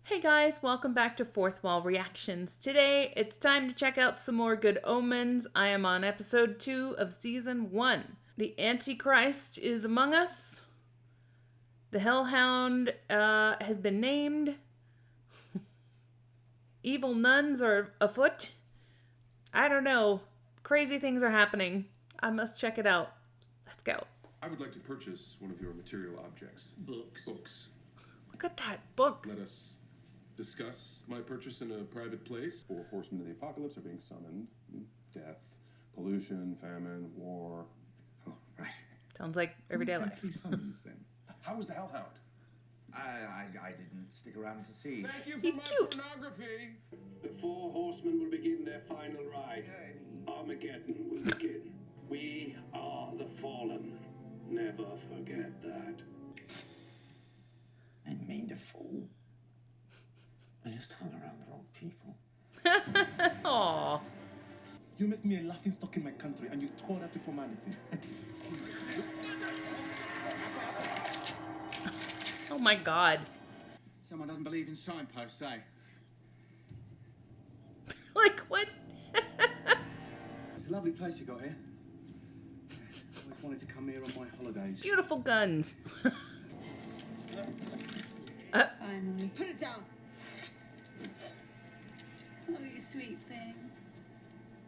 Hey guys, welcome back to Fourth Wall Reactions. Today, it's time to check out some more good Omens. I am on episode 2 of season 1. The Antichrist is among us. The Hellhound has been named. Evil nuns are afoot. I don't know. Crazy things are happening. I must check it out. Let's go. I would like to purchase one of your material objects. Books. Look at that book. Let us discuss my purchase in a private place. 4 horsemen of the apocalypse are being summoned. Death, pollution, famine, war. Oh, right. Sounds like everyday life. Summons, then? How was the Hellhound? I didn't stick around to see. Thank you for He's my cute. pornography. The 4 horsemen will begin their final ride. Armageddon will begin. We are the fallen. Never forget that. I made a fool. I just hung around the wrong people. Aww. You make me a laughing stock in my country and you tore that to formality. Oh my god. Someone doesn't believe in signposts, eh? Like, what? It's a lovely place you got here. Always wanted to come here on my holidays. Beautiful guns. Finally. Put it down. Oh, you sweet thing.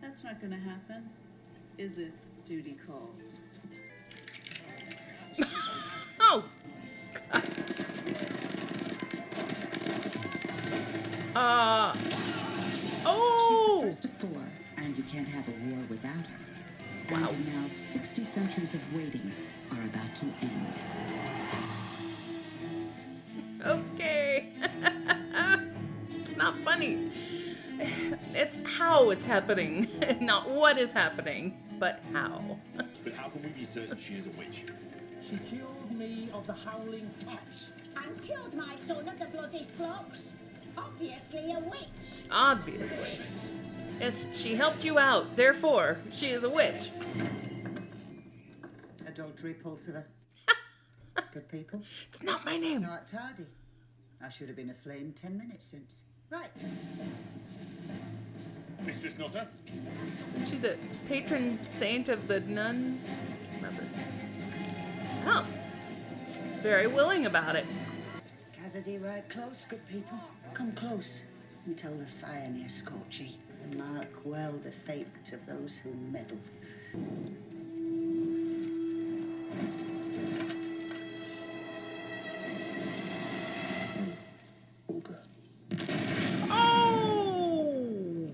That's not gonna happen, is it? Duty calls. Oh. God. Oh. She's the first of 4, and you can't have a war without her. Wow. And now 60 centuries of waiting are about to end. Okay. It's not funny. It's how it's happening. Not what is happening, but how. But how can we be certain she is a witch? She killed me of the howling cats. And killed my son of the bloody flocks. Obviously a witch. Obviously. Yes, she helped you out. Therefore, she is a witch. Adultery, Pulsiver. Good people. It's not my name. Not tardy. I should have been aflame 10 minutes since. Right. Mistress Nutter? Isn't she the patron saint of the nuns? Remember? Oh. She's very willing about it. Gather thee right close, good people. Come close until the fire near scorch ye, and mark well the fate of those who meddle. Oh!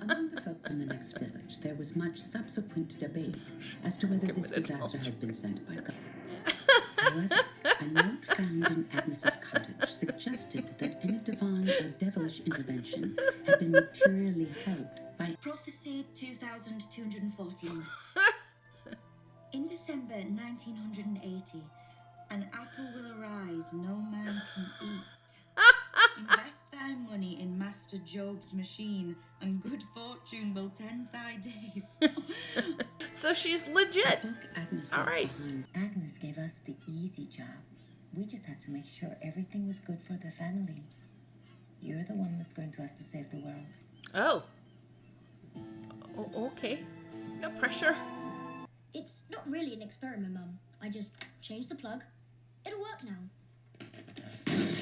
Among the folk from the next village, there was much subsequent debate as to whether this disaster had been sent by God. However, a note found in Agnes's cottage suggested that any divine or devilish intervention had been materially helped by Prophecy 2214. In December 1980, an apple will arise no man can eat. Invest thy money in Master Job's machine, and good fortune will tend thy days. So she's legit. book Agnes All left right. behind. Agnes gave us the easy job. We just had to make sure everything was good for the family. You're the one that's going to have to save the world. Oh. Okay. No pressure. It's not really an experiment, Mum. I just changed the plug. It'll work now.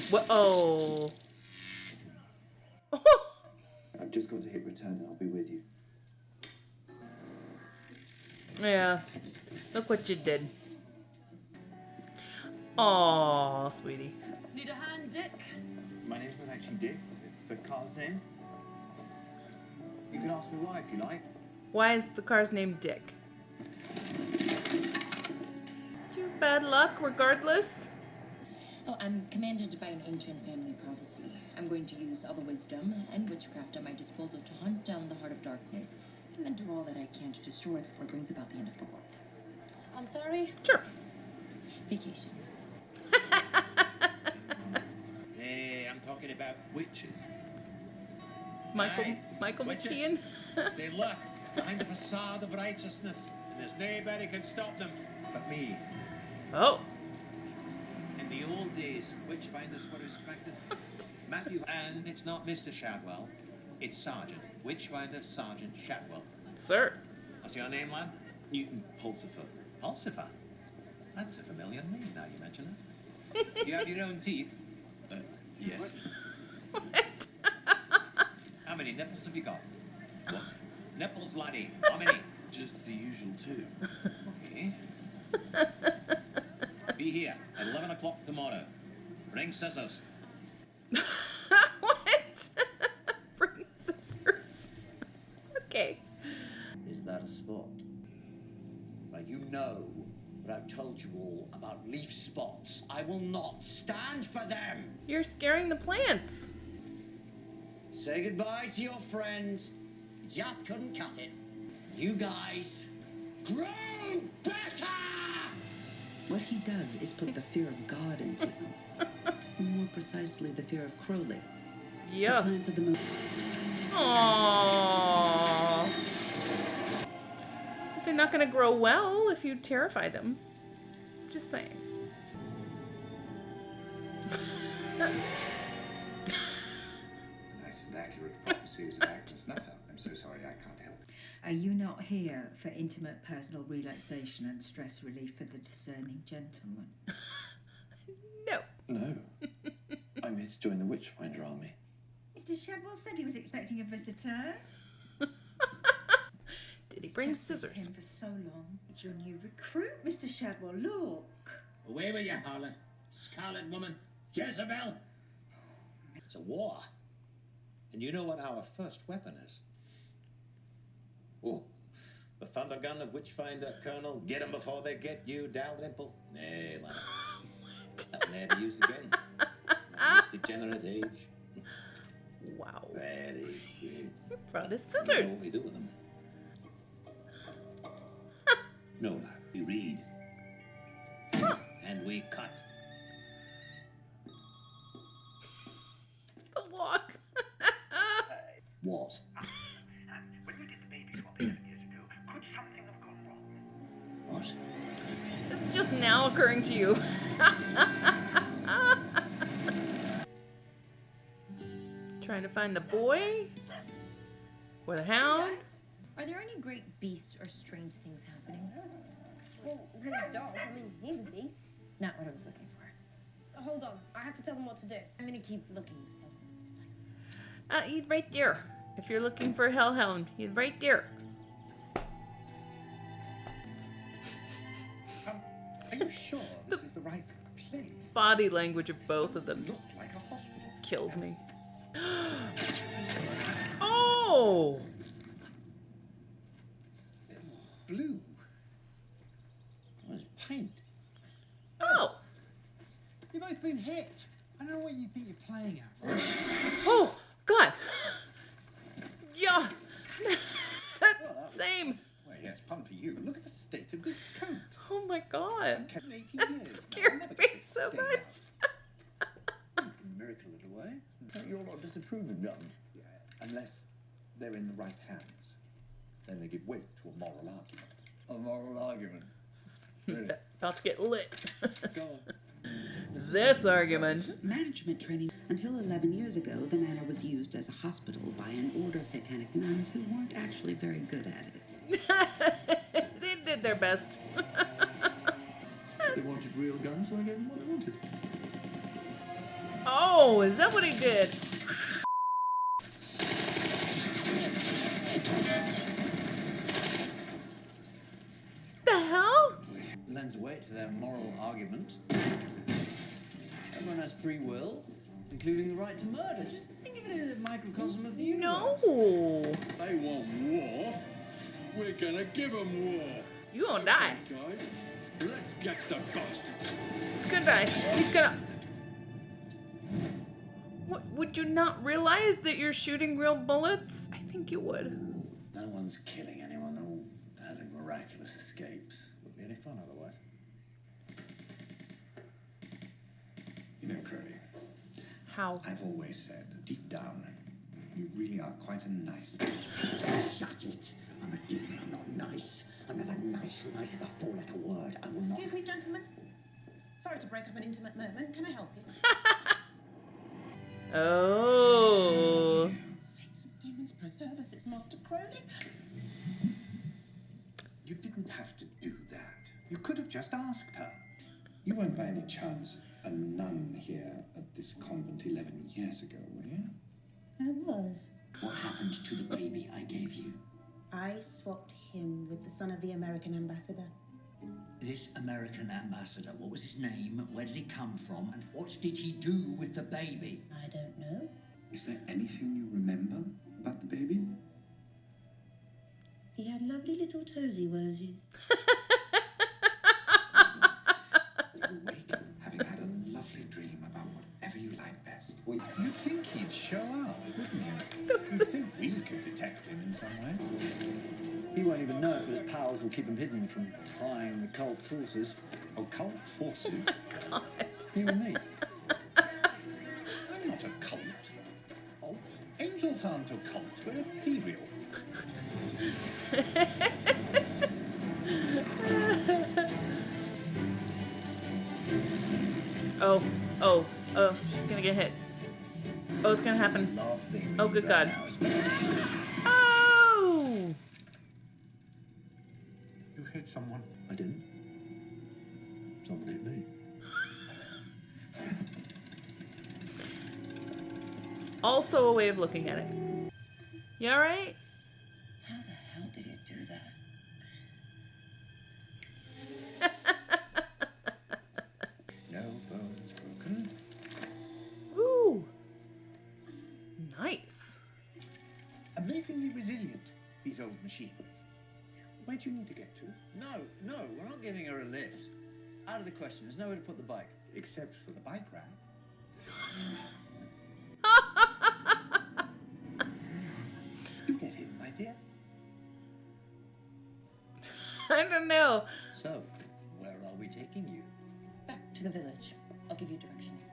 What? Oh. I've just got to hit return and I'll be with you. Yeah. Look what you did. Aw, sweetie. Need a hand, Dick? My name's not actually Dick. It's the car's name. You can ask me why if you like. Why is the car's name Dick? You bad luck, regardless. Oh, I'm commanded by an ancient family prophecy. I'm going to use all the wisdom and witchcraft at my disposal to hunt down the heart of darkness and then do all that I can to destroy it before it brings about the end of the world. I'm sorry. Sure. Vacation. Hey, I'm talking about witches. Michael Aye. Michael Witches. McKeon. They lurk behind the facade of righteousness, and there's nobody can stop them but me. Oh. In the old days, witchfinders were respected. Matthew, and it's not Mr. Shadwell. It's Sergeant. Witchfinder Sergeant Shadwell. Sir. What's your name, lad? Newton Pulsifer. Pulsifer. That's a familiar name now you mention it. You have your own teeth? Yes. What? How many nipples have you got? What? Nipples, laddie. How many? Just the usual two. Okay. Be here at 11 o'clock tomorrow. Bring scissors. What? Bring scissors. Okay. Is that a spot? Now you know that I've told you all about leaf spots. I will not stand for them. You're scaring the plants. Say goodbye to your friend. You just couldn't cut it. You guys, grow better! What he does is put the fear of God into them. More precisely, the fear of Crowley. The Yeah. plants are the most... Aww. They're not gonna grow well if you terrify them. Just saying. Nice and accurate prophecies of Agnes Nutter. I'm so sorry, I can't help. Are you not here for intimate personal relaxation and stress relief for the discerning gentleman? No. No. I'm here to join the Witchfinder army. Mr. Shadwell said he was expecting a visitor. Did he bring Just with scissors? him for so long. It's your new recruit, Mr. Shadwell. Look. Away with you, harlot. Scarlet woman. Jezebel. It's a war. And you know what our first weapon is? Oh, the thunder gun of Witchfinder, Colonel. Get 'em before they get you, Dalrymple. Nay, lad. That'll never use again. My degenerate age. Wow. Very good. He brought his You know scissors. what we do with them? No, lad. We read. Huh. And we cut. The walk. What? When you did the baby swap 11 years ago, could something have gone wrong? What? It's just now occurring to you. Trying to find the boy? Or the hound? Are there any great beasts or strange things happening? Well, his dog, I mean, he's a beast. Not what I was looking for. Hold on, I have to tell him what to do. I'm gonna keep looking. So. He's right there. If you're looking for a hellhound, he's right there. Are you sure this is the right place? Body language of both of them just Like a hospital. kills me. Oh! Blue. What is paint? Oh! You've both been hit. I don't know what you think you're playing at. Oh! God! Yeah! Same! Well, yeah, it's fun for you. Look at the state of this coat. Oh my God! I've kept it 18 That years. scared I'll never me get this so stain much. out. You can miracle it away. Don't you all not disapprove of guns? Yeah, unless they're in the right hands. Then they give weight to a moral argument. A moral argument? Really? About to get lit. Go on. This argument. Management training. Until 11 years ago, the manor was used as a hospital by an order of satanic nuns who weren't actually very good at it. They did their best. They wanted real guns, so I gave them what they wanted. Oh, is that what he did? The hell? Lends weight to their moral argument. Everyone has free will, including the right to murder. Just think of it as a microcosm of the universe. No. They want war. We're gonna give them war. You gonna die. Guys, let's get the bastards. He's gonna die. He's gonna... What, would you not realize that you're shooting real bullets? I think you would. No one's killing anyone. They're all having miraculous escapes. Wouldn't be any fun otherwise. You know, Crowley, How? I've always said, deep down, you really are quite a nice Shut it. I'm a demon. I'm not nice. I'm never nice. Nice is a four-letter word. I will not. Excuse me, gentlemen. Sorry to break up an intimate moment. Can I help you? Oh. Saints and demons preserve us, it's Master Crowley. You didn't have to do that. You could have just asked her. You weren't by any chance a nun here at this convent 11 years ago, were you? I was. What happened to the baby I gave you? I swapped him with the son of the American ambassador. This American ambassador, what was his name? Where did he come from? And what did he do with the baby? I don't know. Is there anything you remember about the baby? He had lovely little toesy woesies. You wake having had a lovely dream about whatever you like best. Well, you'd think he'd show up, wouldn't you? You'd think we could detect him in some way. He won't even know it, but his powers will keep him hidden from prying occult forces. Occult forces? God. You and me. I'm not a cult. Oh, angels aren't occult. We're ethereal. Oh, she's gonna get hit. Oh, it's gonna happen. Last thing we Oh, need good right God. now is- Oh! You hit someone. I didn't. Someone hit me. Also a way of looking at it. You alright? How the hell did you do that? No bones broken. Ooh. Nice. Amazingly resilient, these old machines. Where do you need to get to? No, we're not giving her a lift. Out of the question. There's nowhere to put the bike. Except for the bike rack. Do get in, my dear. I don't know. So, where are we taking you? Back to the village. I'll give you directions.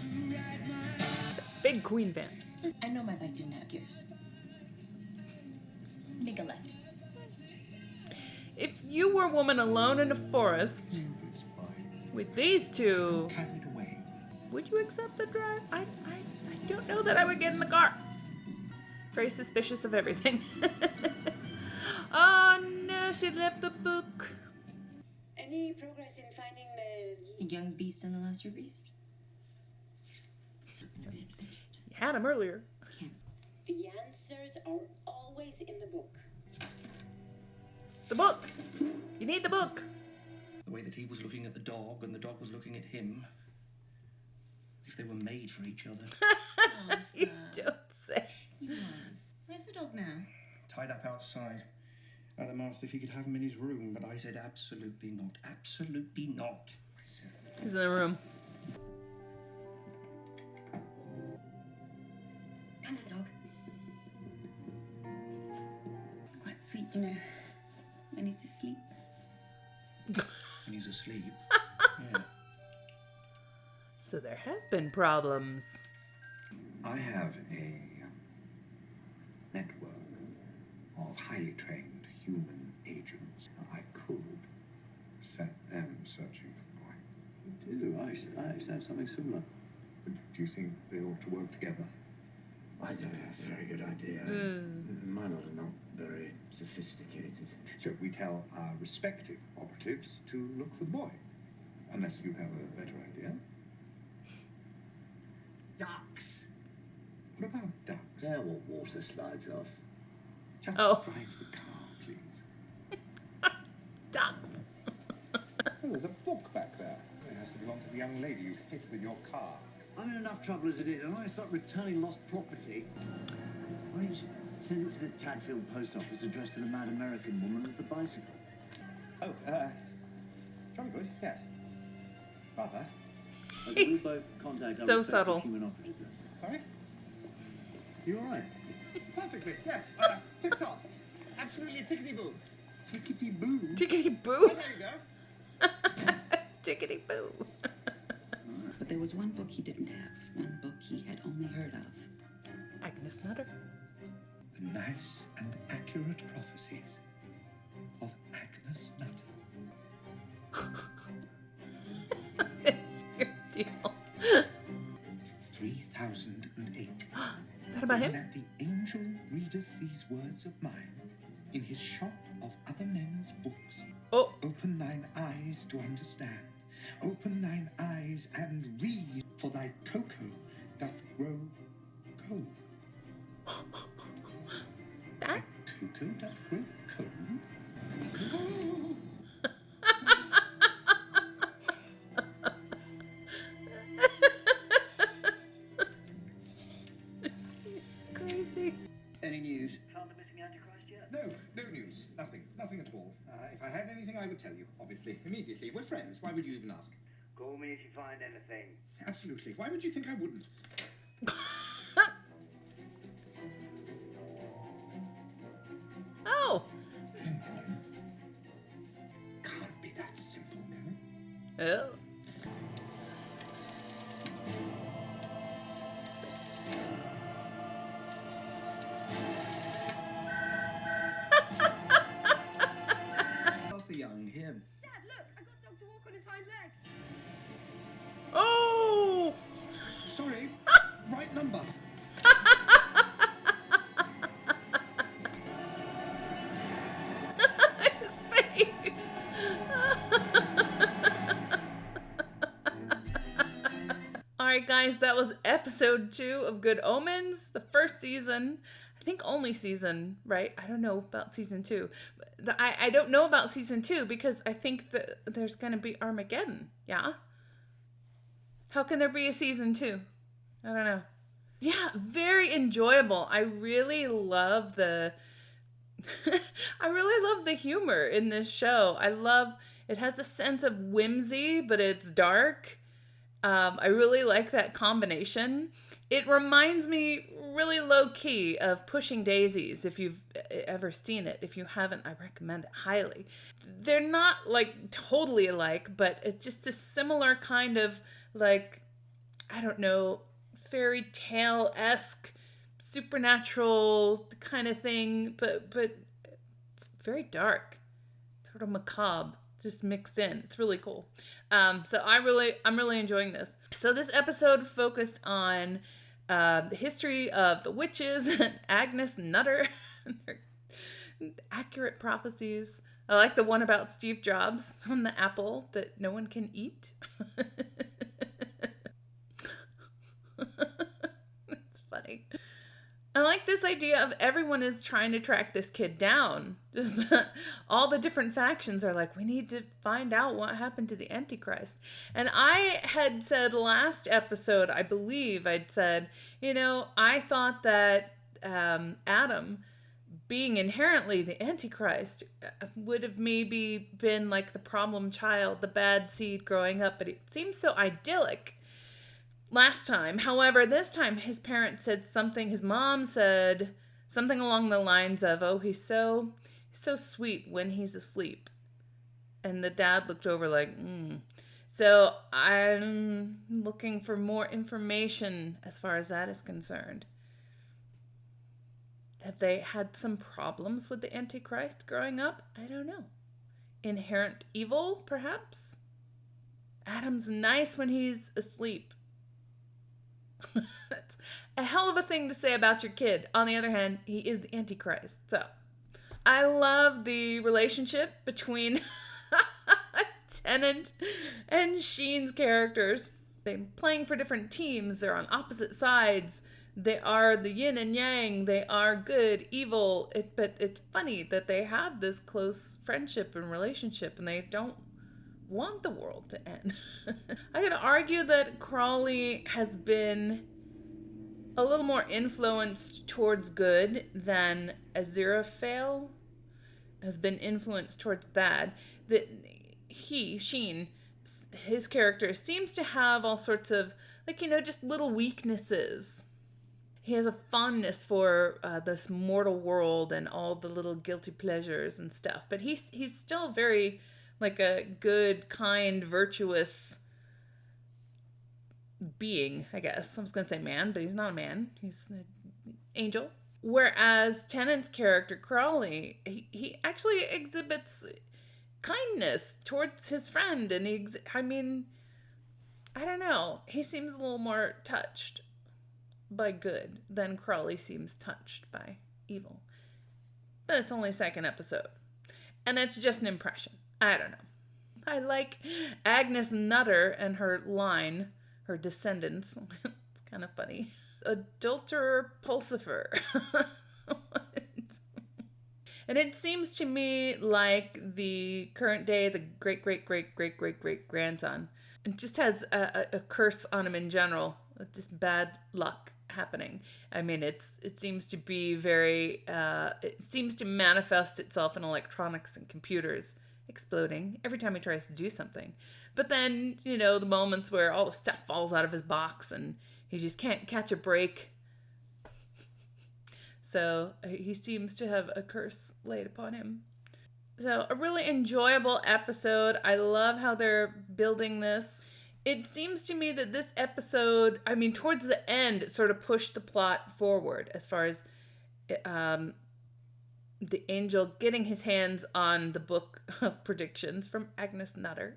It's a big queen van. I know my bike didn't have gears. Make a left. If you were a woman alone in a forest with these two, Carried away. would you accept the drive? I don't know that I would get in the car. Very suspicious of everything. Oh no, she left the book. Any progress in finding the... Young beast and the lesser beast? You had him earlier. The answers are always in the book. The book. You need the book. The way that he was looking at the dog and the dog was looking at him. If they were made for each other. You don't say. Where's the dog now? Tied up outside. Adam asked if he could have him in his room, but I said absolutely not. Absolutely not. He's in the room. Come on, dog. It's quite sweet, you know, when he's asleep. When he's asleep. Yeah. So there have been problems. I have a network of highly trained human agents. I could set them searching for Boy. You do. I actually have something similar. Do you think they ought to work together? I don't think that's a very good idea. Mine are not very sophisticated. So we tell our respective operatives to look for the boy. Unless you have a better idea. Ducks. What about ducks? They're what water slides off. Just Oh. drive the car, please. Ducks. Oh, there's a book back there. It has to belong to the young lady you hit with your car. I'm in enough trouble as it is. I want to start returning lost property. Why don't you just send it to the Tadfield post office addressed to the mad American woman with the bicycle? Oh, jolly good, yes. Rather. We both contact our So respective subtle. human operatives then. Sorry? You all right? Perfectly, yes. Tip-top. Absolutely tickety-boo. Tickety-boo? Tickety-boo. There you go. Tickety-boo. But there was one book he didn't have, one book he had only heard of. Agnes Nutter. the nice and accurate prophecies of Agnes Nutter. It's your deal. 3008. Is that about him? That the angel readeth these words of mine in his shop of other men's books. Oh. Open thine eyes to understand. Open thine eyes and read, for thy cocoa doth grow cold. That? Cocoa doth grow cold? Crazy. Any news? Found the missing Antichrist yet? No news. Nothing at all. If I had anything, I would tell you, obviously, immediately. We're friends. Why would you even ask? Call me if you find anything. Absolutely. Why would you think I wouldn't? Oh. Can't be that simple, can it? Oh. Arthur Young, him. Dad, look, I got Dog to walk on his hind legs. Oh. Sorry. Right number. His face. Alright guys, that was episode 2 of Good Omens, the first season. I think only season, right? I don't know about season 2. I don't know about season 2 because I think that there's going to be Armageddon, yeah? How can there be a season 2? I don't know. Yeah, very enjoyable. I really love the humor in this show. It has a sense of whimsy, but it's dark. I really like that combination. It reminds me really low key of Pushing Daisies, if you've ever seen it. If you haven't, I recommend it highly. They're not like totally alike, but it's just a similar kind of like, I don't know, fairy tale-esque, supernatural kind of thing, but very dark, sort of macabre, just mixed in. It's really cool. So I'm really enjoying this. So this episode focused on the history of the witches and Agnes Nutter, their accurate prophecies. I like the one about Steve Jobs on the apple that no one can eat. It's funny. I like this idea of everyone is trying to track this kid down. Just all the different factions are like, we need to find out what happened to the Antichrist. And I had said last episode, I believe I'd said, I thought that Adam, being inherently the Antichrist, would have maybe been like the problem child, the bad seed growing up, but it seems so idyllic last time. However, this time his parents said something, his mom said something along the lines of, oh, he's so sweet when he's asleep. And the dad looked over like, So I'm looking for more information as far as that is concerned. Have they had some problems with the Antichrist growing up? I don't know. Inherent evil, perhaps? Adam's nice when he's asleep. That's a hell of a thing to say about your kid. On the other hand, he is the Antichrist. So I love the relationship between Tennant and Sheen's characters. They're playing for different teams. They're on opposite sides. They are the yin and yang. They are good, evil. But it's funny that they have this close friendship and relationship, and they don't want the world to end. I could argue that Crawley has been a little more influenced towards good than Aziraphale has been influenced towards bad. That Sheen, his character, seems to have all sorts of, just little weaknesses. He has a fondness for this mortal world and all the little guilty pleasures and stuff. But he's still very like a good, kind, virtuous being, I guess. I was going to say man, but he's not a man. He's an angel. Whereas Tennant's character, Crawley, he actually exhibits kindness towards his friend. And I don't know. He seems a little more touched by good than Crawley seems touched by evil. But it's only second episode. And it's just an impression. I don't know. I like Agnes Nutter and her line, her descendants. It's kind of funny. Adulterer Pulsifer. And it seems to me like the current day, the great-great-great-great-great-great-grandson, it just has a curse on him in general. Just bad luck happening. I mean, it seems to be it seems to manifest itself in electronics and computers exploding every time he tries to do something. But then, the moments where all the stuff falls out of his box and he just can't catch a break. So he seems to have a curse laid upon him. So a really enjoyable episode. I love how they're building this. It seems to me that this episode, towards the end, it sort of pushed the plot forward as far as the angel getting his hands on the book of predictions from Agnes Nutter.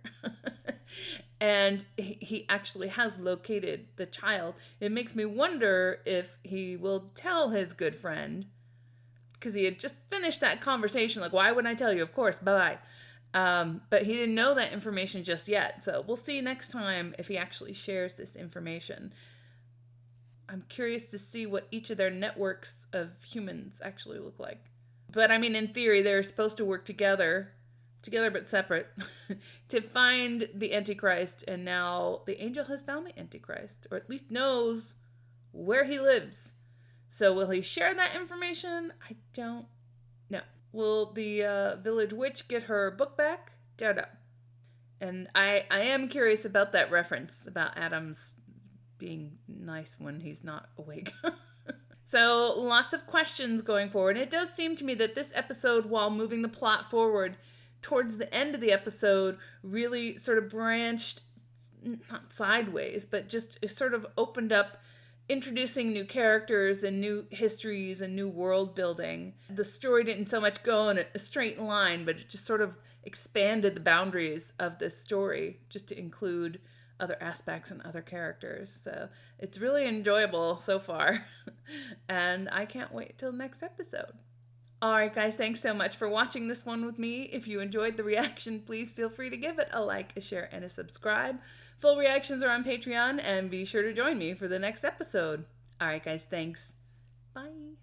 And he actually has located the child. It makes me wonder if he will tell his good friend, because he had just finished that conversation, like, why wouldn't I tell you? Of course, bye-bye. But he didn't know that information just yet. So we'll see next time if he actually shares this information. I'm curious to see what each of their networks of humans actually look like. But in theory, they're supposed to work together but separate, to find the Antichrist. And now the angel has found the Antichrist, or at least knows where he lives. So will he share that information? I don't know. Will the village witch get her book back? Don't know. And I am curious about that reference about Adam's being nice when he's not awake. So lots of questions going forward. And it does seem to me that this episode, while moving the plot forward, towards the end of the episode, really sort of branched, not sideways, but just sort of opened up, introducing new characters and new histories and new world building. The story didn't so much go in a straight line, but it just sort of expanded the boundaries of this story just to include other aspects and other characters. So it's really enjoyable so far. And I can't wait till next episode. Alright guys, thanks so much for watching this one with me. If you enjoyed the reaction, please feel free to give it a like, a share, and a subscribe. Full reactions are on Patreon, and be sure to join me for the next episode. Alright guys, thanks. Bye.